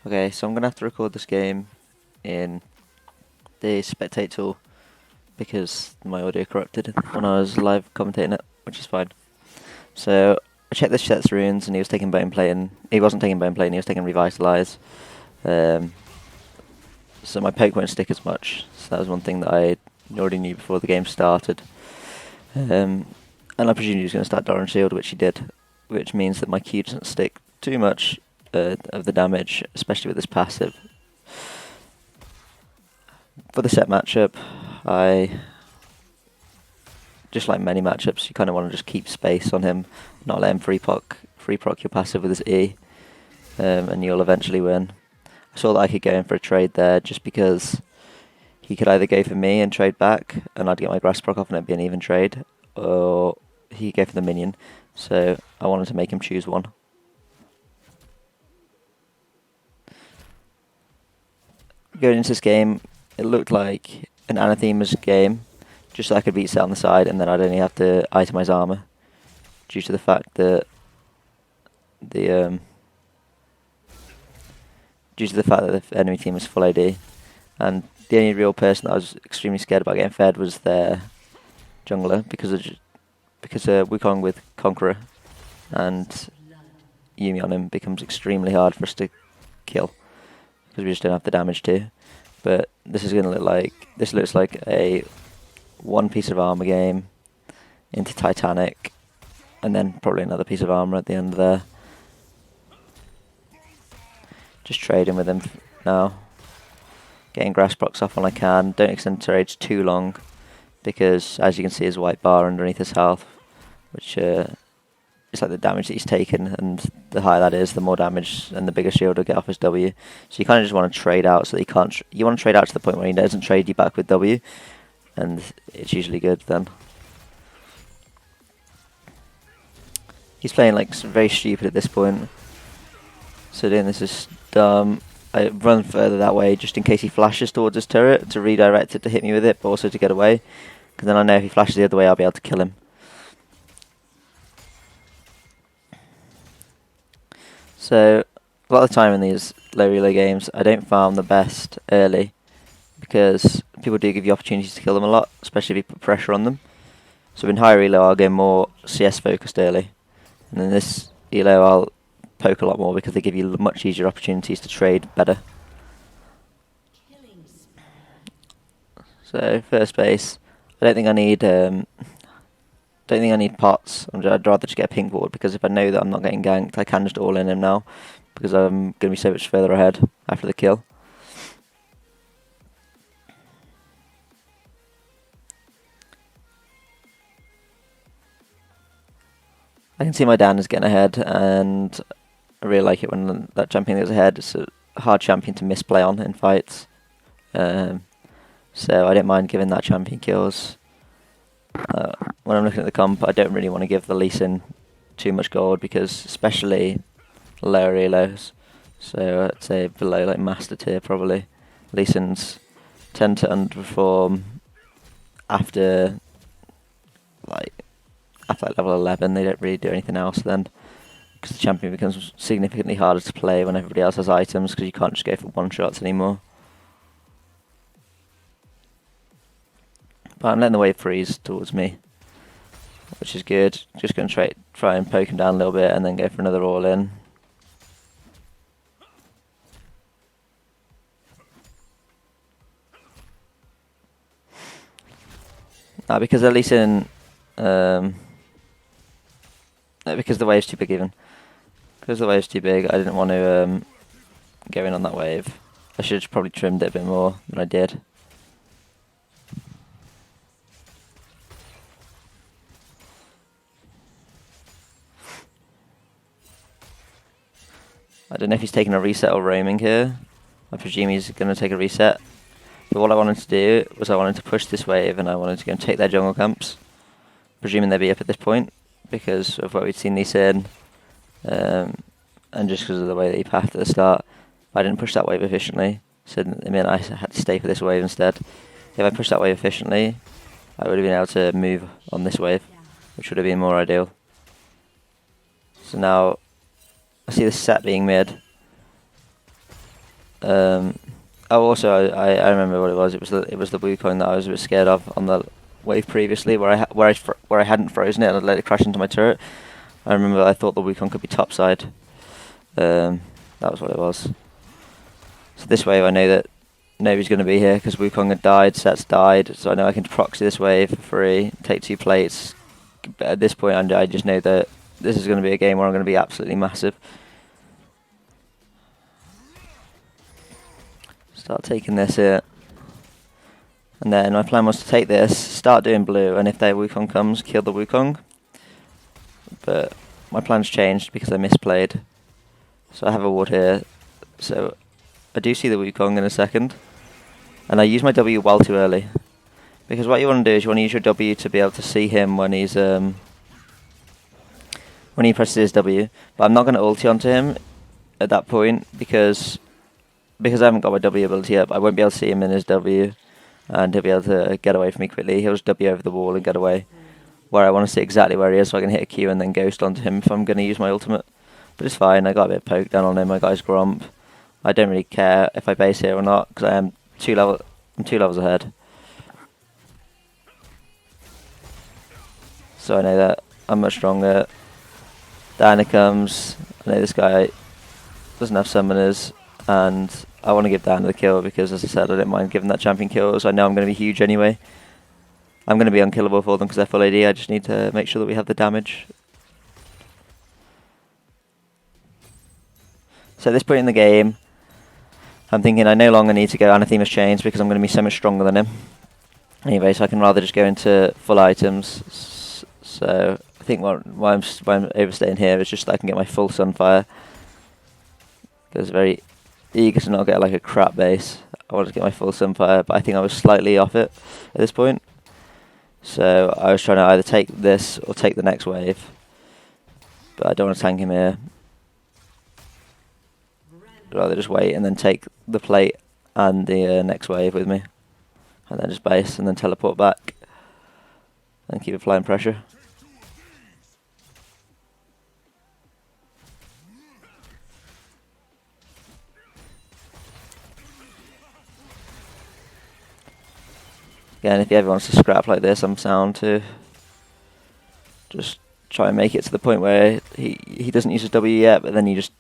Okay, so I'm gonna have to record this game in the spectate tool because my audio corrupted when I was live commentating it, which is fine. So I checked the Sett's runes and he was taking bone plate and he wasn't taking bone plate and he was taking revitalize. So my poke won't stick as much. So that was one thing that I already knew before the game started. And I presumed he was going to start Doran Shield, which he did, which means that my Q doesn't stick too much of the damage, especially with this passive. For the Sett matchup, I, just like many matchups, you kind of want to just keep space on him, not let him free proc your passive with his E, and you'll eventually win. I saw that I could go in for a trade there just because he could either go for me and trade back, and I'd get my grass proc off and it'd be an even trade, or he could go for the minion, so I wanted to make him choose one. Going into this game, it looked like an Anathema's game, just so I could beat Sett on the side, and then I'd only have to itemize armor, due to the fact that the enemy team was full AD, and the only real person that I was extremely scared about getting fed was their jungler because Wukong with Conqueror and Yuumi on him becomes extremely hard for us to kill because we just don't have the damage to. But this looks like a one piece of armor game into Titanic, and then probably another piece of armor at the end there. Just trading with him now. Getting grass procs off when I can. Don't extend trades too long because, as you can see, his white bar underneath his health, which is like the damage that he's taken, and the higher that is, the more damage and the bigger shield he'll get off his W. So you kind of just want to trade out so that he can't. You want to trade out to the point where he doesn't trade you back with W, and it's usually good then. He's playing like very stupid at this point. So doing this is dumb. I run further that way just in case he flashes towards his turret to redirect it to hit me with it, but also to get away. Because then I know if he flashes the other way, I'll be able to kill him. So a lot of the time in these low relay games, I don't farm the best early because people do give you opportunities to kill them a lot, especially if you put pressure on them. So in high reload, I'll go more CS focused early, and in this elo, I'll poke a lot more because they give you much easier opportunities to trade better. So first base, I don't think I need pots. I'd rather just get a pink ward because if I know that I'm not getting ganked, I can just all in him now because I'm going to be so much further ahead after the kill. I can see my Dan is getting ahead, and I really like it when that champion goes ahead. It's a hard champion to misplay on in fights, so I don't mind giving that champion kills. When I'm looking at the comp, I don't really want to give the Lee Sin too much gold because, especially lower elos, so I'd say below like master tier probably, Lee Sins tend to underperform after level 11. They don't really do anything else then, because the champion becomes significantly harder to play when everybody else has items because you can't just go for one shots anymore. But I'm letting the wave freeze towards me, which is good. Just going to try and poke him down a little bit and then go for another all in. Now because at least because the wave's too big even. Because the wave's too big, I didn't want to go in on that wave. I should have probably trimmed it a bit more than I did. I don't know if he's taking a reset or roaming here. I presume he's going to take a reset. But what I wanted to do was I wanted to push this wave and I wanted to go and take their jungle camps, presuming they'd be up at this point because of what we'd seen these in, and just because of the way that he pathed at the start. I didn't push that wave efficiently, so it meant I had to stay for this wave instead. If I pushed that wave efficiently, I would have been able to move on this wave, which would have been more ideal. So now I see the Sett being mid. Oh, also, I remember what it was. It was the Wukong that I was a bit scared of on the wave previously, where I hadn't frozen it and I'd let it crash into my turret. I remember I thought the Wukong could be topside. That was what it was. So this wave I know that nobody's going to be here because Wukong had died, Sett's died, so I know I can proxy this wave for free, take 2 plates. But at this point I just know that this is going to be a game where I'm going to be absolutely massive. Start taking this here. And then my plan was to take this, start doing blue, and if their Wukong comes, kill the Wukong. But my plan's changed because I misplayed. So I have a ward here. So I do see the Wukong in a second. And I use my W well too early. Because what you want to do is you want to use your W to be able to see him when he's when he presses his W. But I'm not going to ulti onto him at that point because I haven't got my W ability yet. I won't be able to see him in his W. And he'll be able to get away from me quickly. He'll just W over the wall and get away. Where I want to see exactly where he is so I can hit a Q and then ghost onto him if I'm going to use my ultimate. But it's fine, I got a bit of poke down on him, I got his Gromp. I don't really care if I base here or not, because I'm 2 levels ahead. So I know that I'm much stronger. Diana comes, I know this guy doesn't have summoners, and I want to give Diana the kill because, as I said, I don't mind giving that champion kills. I know I'm going to be huge anyway. I'm going to be unkillable for them because they're full AD, I just need to make sure that we have the damage. So at this point in the game, I'm thinking I no longer need to go Anathema's Chains because I'm going to be so much stronger than him. Anyway, so I can rather just go into full items. So I think why I'm overstaying here is just that I can get my full Sunfire. Because very eager to not get like a crap base. I want to get my full Sunfire, but I think I was slightly off it at this point. So I was trying to either take this or take the next wave. But I don't want to tank him here. I'd rather just wait and then take the plate and the next wave with me. And then just base and then teleport back. And keep applying pressure. Again, if he ever wants to scrap like this, I'm sound to just try and make it to the point where he doesn't use his W yet, but then you just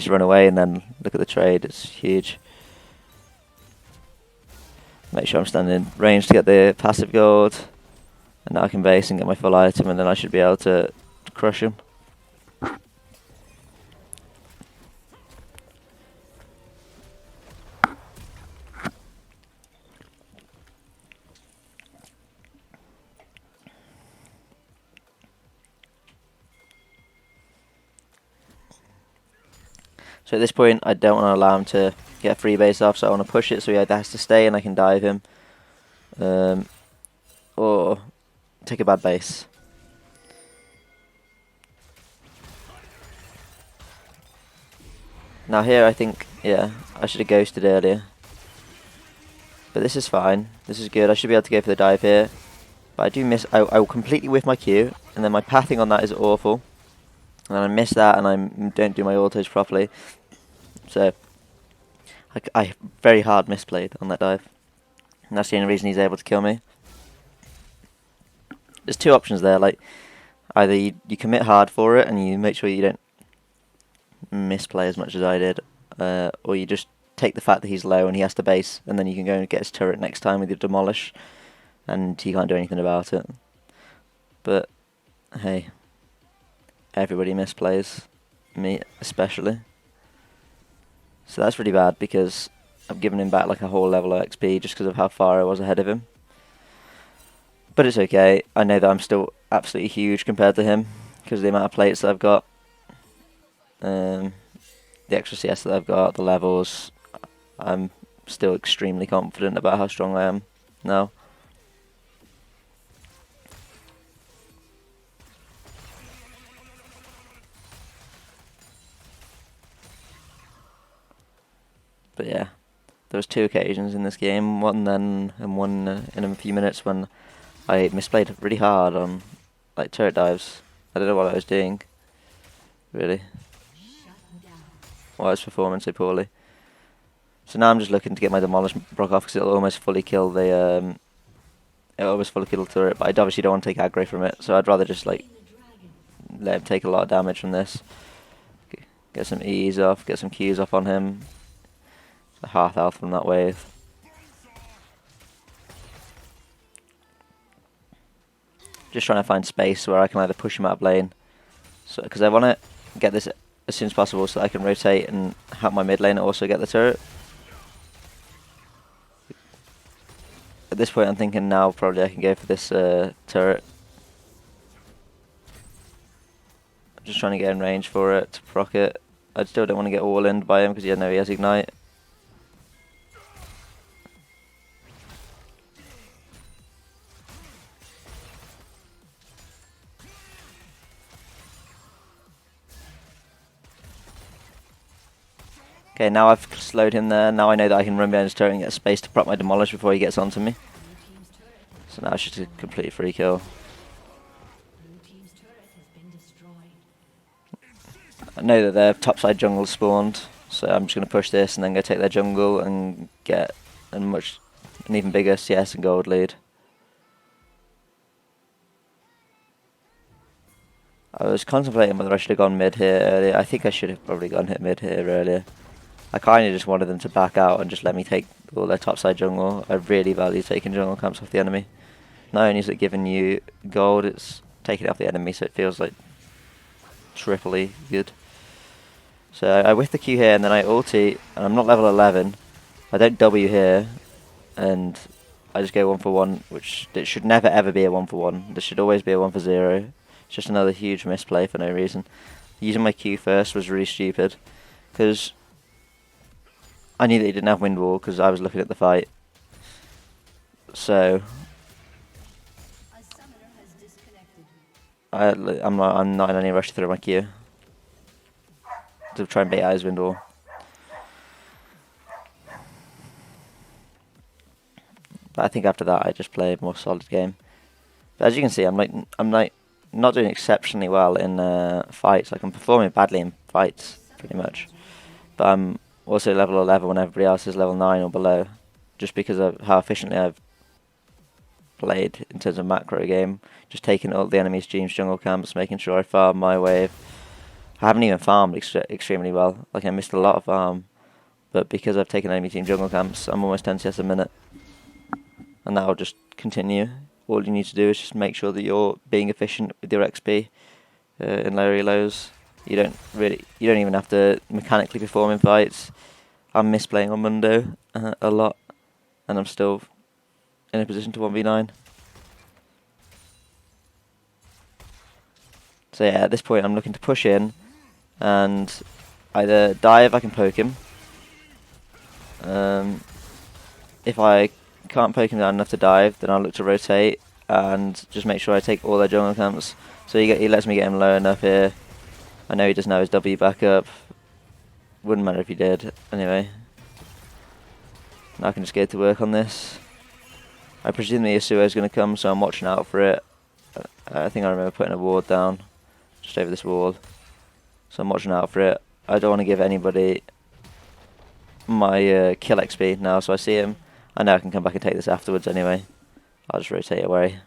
run away and then look at the trade. It's huge. Make sure I'm standing in range to get the passive gold, and now I can base and get my full item, and then I should be able to crush him. So at this point, I don't want to allow him to get a free base off, so I want to push it so he either has to stay and I can dive him, or take a bad base. Now here I think, yeah, I should have ghosted earlier. But this is fine, this is good, I should be able to go for the dive here. But I do miss, I will completely whiff my Q, and then my pathing on that is awful. And then I miss that and I don't do my autos properly. So, I very hard misplayed on that dive. And that's the only reason he's able to kill me. There's 2 options there, like, either you commit hard for it and you make sure you don't misplay as much as I did, or you just take the fact that he's low and he has to base, and then you can go and get his turret next time with your demolish, and he can't do anything about it. But, hey. Everybody misplays, me especially. So that's really bad because I've given him back like a whole level of XP just because of how far I was ahead of him. But it's okay, I know that I'm still absolutely huge compared to him because of the amount of plates that I've got. The extra CS that I've got, the levels, I'm still extremely confident about how strong I am now. But yeah, there was 2 occasions in this game, one then and one in a few minutes when I misplayed really hard on like turret dives. I don't know what I was doing, really. Why I was performing so poorly. So now I'm just looking to get my Demolish Brock off because it'll almost fully kill the it'll almost fully kill the turret, but I obviously don't want to take aggro from it, so I'd rather just like let him take a lot of damage from this. Get some E's off, get some Q's off on him. Half health from that wave. Just trying to find space where I can either push him out of lane, so because I want to get this as soon as possible so that I can rotate and help my mid lane also get the turret. At this point I'm thinking now probably I can go for this turret. I'm just trying to get in range for it to proc it. I still don't want to get all in by him because he has ignite. Okay, now I've slowed him there. Now I know that I can run behind his turret and get space to prop my Demolish before he gets onto me. So now it's just a complete free kill. I know that their topside jungle spawned, so I'm just going to push this and then go take their jungle and get an even bigger CS and gold lead. I was contemplating whether I should have gone mid here earlier. I think I should have probably gone hit mid here earlier. I kind of just wanted them to back out and just let me take all their topside jungle. I really value taking jungle camps off the enemy. Not only is it giving you gold, it's taking it off the enemy, so it feels like triply good. So I whiff the Q here and then I ulti, and I'm not level 11. I don't W here, and I just go 1-for-1, which it should never ever be a 1-for-1. This should always be a 1-for-0. It's just another huge misplay for no reason. Using my Q first was really stupid, because I knew that he didn't have wind wall because I was looking at the fight. So I'm not in any rush to throw my Q to try and bait out his wind wall. But I think after that I just play a more solid game. But as you can see, I'm not doing exceptionally well in fights. Like I'm performing badly in fights pretty much. But I'm also level 11 when everybody else is level 9 or below, just because of how efficiently I've played in terms of macro game, just taking all the enemy's team's jungle camps, making sure I farm my wave. I haven't even farmed extremely well, like I missed a lot of farm, but because I've taken enemy team jungle camps, I'm almost 10 CS a minute, and that will just continue. All you need to do is just make sure that you're being efficient with your XP in low reloads. You don't even have to mechanically perform in fights. I'm misplaying on Mundo a lot, and I'm still in a position to 1v9. So yeah, at this point I'm looking to push in and either dive, I can poke him. If I can't poke him down enough to dive, then I'll look to rotate and just make sure I take all their jungle camps. So he lets me get him low enough here. I know he doesn't have his W back up. Wouldn't matter if he did. Anyway, now I can just get to work on this. I presume the Yasuo is going to come, so I'm watching out for it. I think I remember putting a ward down just over this wall, so I'm watching out for it. I don't want to give anybody my kill XP now, so I see him. I know I can come back and take this afterwards anyway. I'll just rotate away.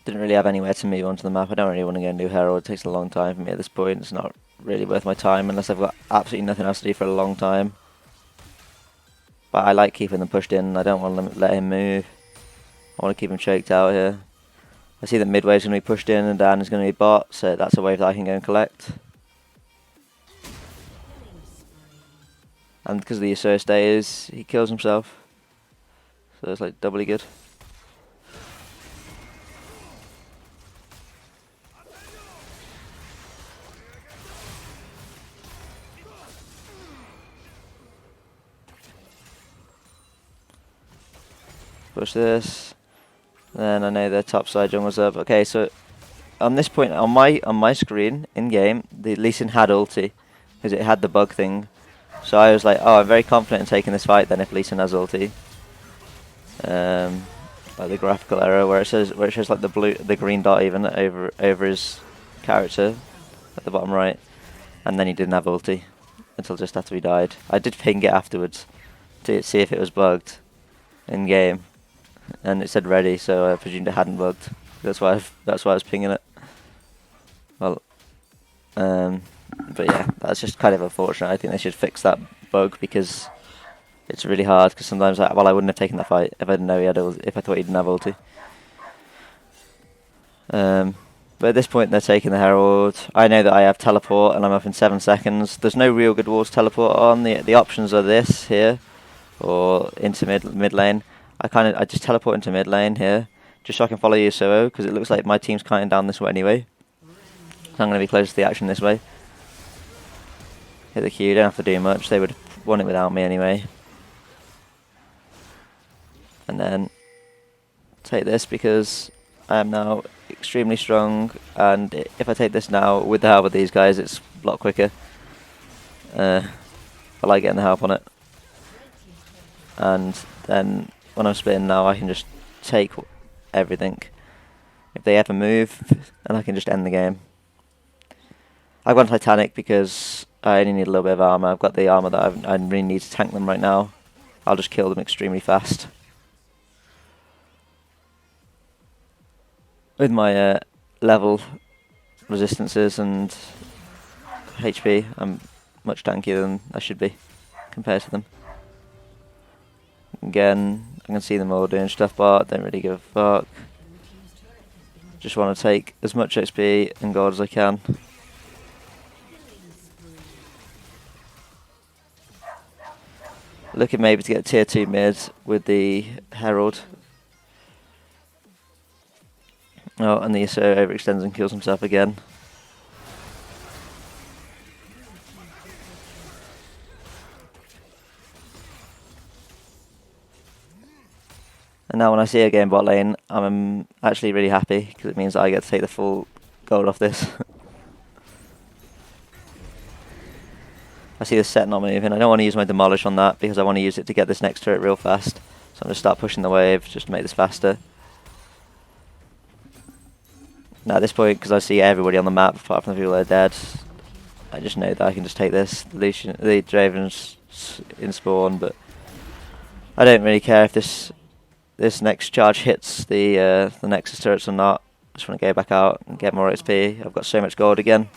Didn't really have anywhere to move onto the map. I don't really want to go and do Herald. It takes a long time for me at this point. It's not really worth my time unless I've got absolutely nothing else to do for a long time. But I like keeping them pushed in. I don't want to let him move. I want to keep him choked out here. I see that mid wave is going to be pushed in and down is going to be bot, so that's a wave that I can go and collect. And because of the Yasuo stays, he kills himself. So it's like doubly good. Push this. Then I know the top side jungle's up. Okay, so on this point on my screen in game, the Lee Sin had ulti because it had the bug thing. So I was like, oh, I'm very confident in taking this fight then if Lee Sin has ulti. Like the graphical error where it shows like the green dot even over his character at the bottom right, and then he didn't have ulti until just after he died. I did ping it afterwards to see if it was bugged in game, and it said ready, so I presumed it hadn't bugged. That's why I was pinging it. Well, but yeah, that's just kind of unfortunate. I think they should fix that bug because it's really hard. Because sometimes, I wouldn't have taken that fight if I didn't know he had if I thought he didn't have ulti. But at this point, they're taking the Herald. I know that I have teleport, and I'm up in 7 seconds. There's no real good walls to teleport on. The options are this here, or into mid lane. I just teleport into mid lane here, just so I can follow you solo, because it looks like my team's counting down this way anyway. So I'm going to be close to the action this way. Hit the Q, don't have to do much. They would have won it without me anyway. And then take this because I am now extremely strong, and if I take this now with the help of these guys, it's a lot quicker. I like getting the help on it. And then when I'm splitting now, I can just take everything. If they ever move, and I can just end the game. I've gone Titanic because I only need a little bit of armor. I've got the armor that I really need to tank them right now. I'll just kill them extremely fast. With my level resistances and HP, I'm much tankier than I should be compared to them. Again, I can see them all doing stuff, but don't really give a fuck. Just want to take as much XP and gold as I can. Looking maybe to get tier 2 mid with the Herald. Oh, and the Yasuo overextends and kills himself again. And now when I see a game bot lane, I'm actually really happy, because it means I get to take the full gold off this. I see the Sett not moving. I don't want to use my Demolish on that, because I want to use it to get this next turret real fast. So I'm going to start pushing the wave, just to make this faster. Now at this point, because I see everybody on the map, apart from the people that are dead, I just know that I can just take this. The Draven's in spawn, but I don't really care if this next charge hits the Nexus turrets or not. I just want to go back out and get more XP. I've got so much gold again.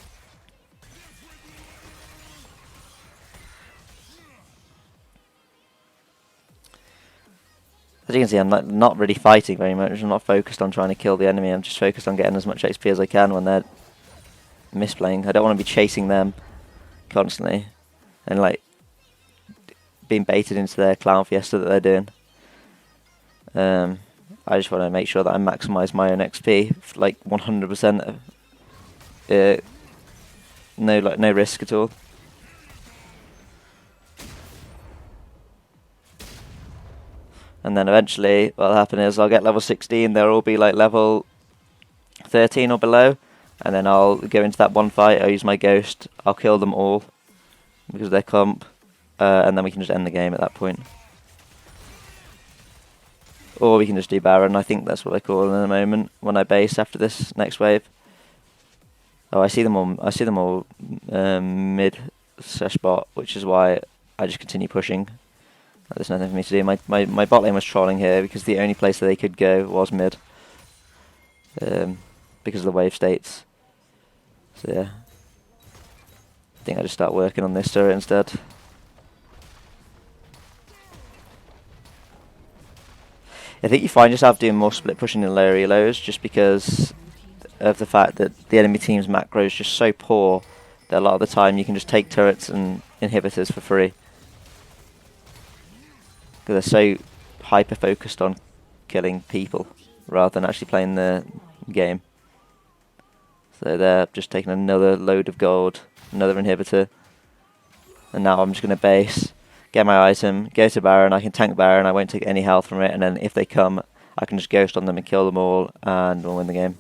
As you can see, I'm not really fighting very much. I'm not focused on trying to kill the enemy. I'm just focused on getting as much XP as I can when they're misplaying. I don't want to be chasing them constantly and like being baited into their clown fiesta that they're doing. I just want to make sure that I maximise my own XP, like 100%. No risk at all. And then eventually what'll happen is I'll get level 16, they'll all be like level 13 or below, and then I'll go into that one fight, I'll use my ghost, I'll kill them all because of their clump, and then we can just end the game at that point. Or we can just do Baron, I think that's what I call in a moment when I base after this next wave. Oh, I see them all mid/bot, which is why I just continue pushing. There's nothing for me to do. My bot lane was trolling here because the only place that they could go was mid. Because of the wave states. So yeah. I think I just start working on this turret instead. I think you find yourself doing more split pushing in lower elos just because of the fact that the enemy team's macro is just so poor that a lot of the time you can just take turrets and inhibitors for free. Because they're so hyper-focused on killing people rather than actually playing the game. So they're just taking another load of gold, another inhibitor. And now I'm just going to base, get my item, go to Baron, I can tank Baron, I won't take any health from it, and then if they come, I can just ghost on them and kill them all, and we'll win the game.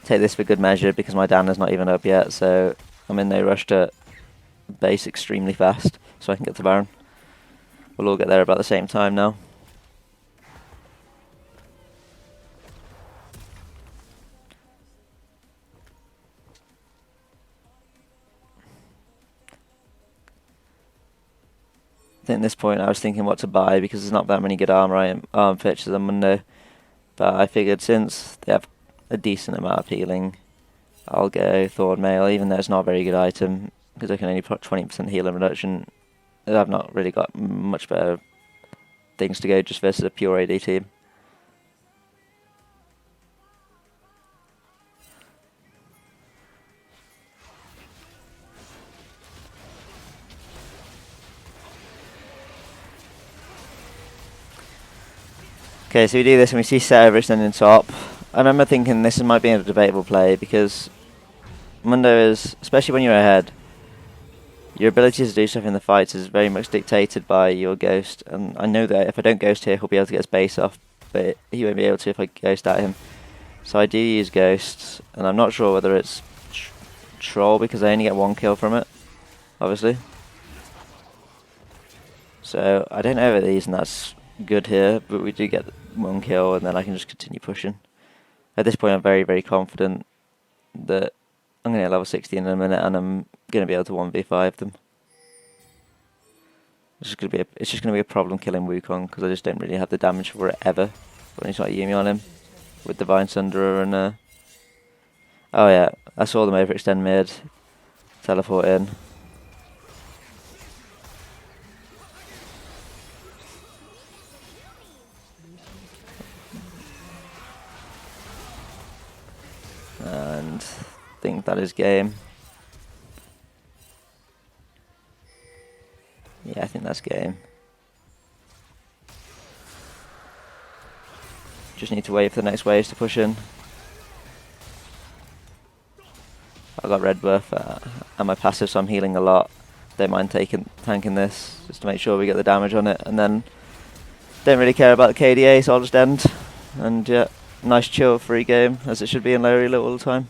Take this for good measure because my Dana's not even up yet, so I'm in no rush to base extremely fast so I can get the Baron. We'll all get there about the same time now. I think at this point I was thinking what to buy because there's not that many good arm fetches on Mundo. But I figured since they have a decent amount of healing, I'll go Thorn Mail, even though it's not a very good item, because I can only put 20% healing reduction. I've not really got much better things to go just versus a pure AD team. Okay, so we do this and we see Sett overextending top. I remember thinking this might be a debatable play because Mundo is, especially when you're ahead, your ability to do stuff in the fights is very much dictated by your Ghost. And I know that if I don't Ghost here, he'll be able to get his base off, but he won't be able to if I Ghost at him. So I do use Ghosts, and I'm not sure whether it's Troll because I only get 1 kill from it, obviously. So I don't know whether these and that's good here, but we do get 1 kill and then I can just continue pushing. At this point I'm very, very confident that I'm going to get level 60 in a minute and I'm going to be able to 1v5 them. It's just going to be a problem killing Wukong because I just don't really have the damage for it ever when he's got Yuumi on him with Divine Sunderer and oh yeah, I saw them overextend mid, teleport in. And I think that is game. Yeah, I think that's game. Just need to wait for the next waves to push in. I got red buff and my passive, so I'm healing a lot. Don't mind tanking this just to make sure we get the damage on it, and then don't really care about the KDA, so I'll just end. And yeah, nice chill free game as it should be in low elo all the time.